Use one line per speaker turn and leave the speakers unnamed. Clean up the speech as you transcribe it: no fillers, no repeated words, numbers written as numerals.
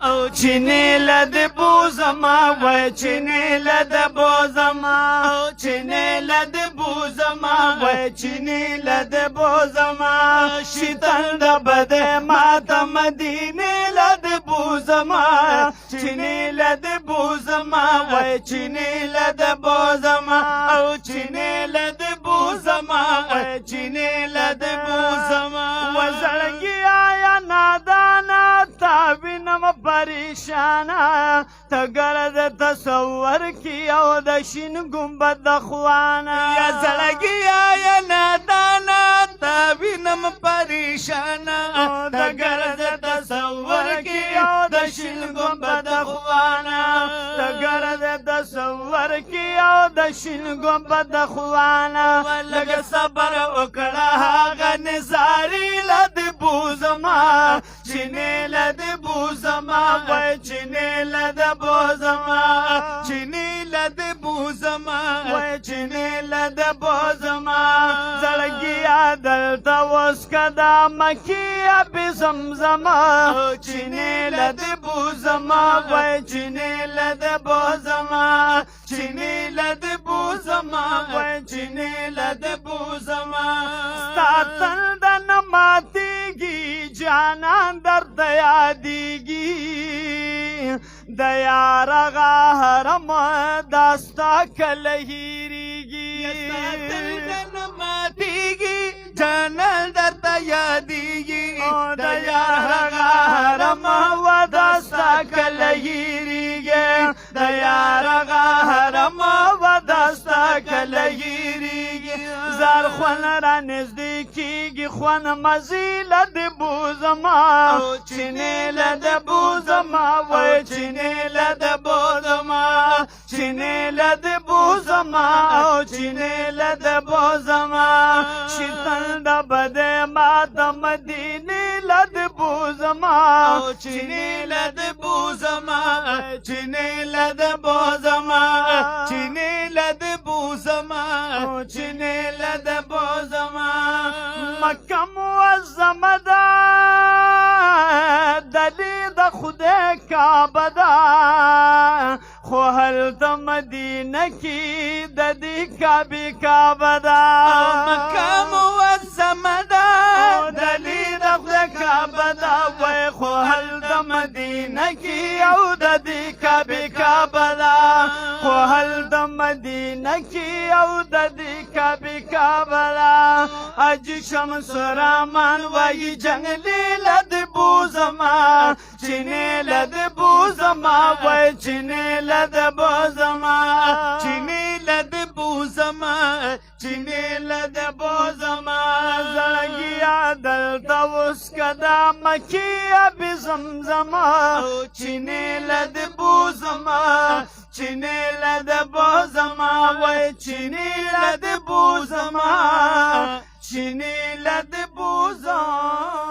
او چینی لد بوزما وای چینی لد بوزما او چینی لد بوزما وای چینی لد بوزما شیطان د بد ماته مدینه لد بوزما چینی لد بوزما وای چینی لد بوزما او چینی لد بوزما وای چینی لد بوزما وزړګي آیا نادانا تابینم پریشانا تګرد تصور کی او د شین گنبد د خوانا یا زړګي یا نادانا تابینم پریشانا تګرد تصور کی او د شین گنبد د خوانا تګرد تصور کی او د شین گنبد د خوانا لګ صبر وکړه هغه نزاری لد بوزما چینه لد بوزما وای چینه لد بوزما چینه لد بوزما وای چینه لد بوزما زړګي دلته وس کدا مکیه به زمزما چینه لد بوزما وای چینه لد بوزما چینه لد بوزما وای چینه لد بوزما ستاتل د نماتیږي جانان درد یادیږي د یار غهرم داستا کله هیریږي ماتیږي جانان درد یادیږي د یار غهرم داستا کله هیریږي د یار غهرم داستا کله هیریږي زار خون را نزدیک کیږي خون مزیل د بوزما چینه لد بوزما وای چینه لد بوزما چینه لد بوزما او چینه لد بوزما شیطان د بد ما د مدینه لد بوزما چینه لد بوزما چینه لد بوزما چینه لد بوزما چینه لد بوزما مکه معظمه ده دلی د خدای کعبه ده خو هلته مدینه کې د دې کعبې کعبه ده مکه معظمه ده دلی د خدای کعبه ده وای خو هلته مدینه کې او د دې کعبې کعبه ده خو هلته مدینه کې او د دې کعبې کعبه ده حاجي شمس رحمان وای جنگلی لد بوزما چینه لد بوزما وای چینه لد بوزما چینه لد بوزما چینه لد بوزما زړګي دلته وس کدا مکیه به زمزما چینه لد بوزما چینه لد بوزما وای چینه لد بوزما چینه لد بوزما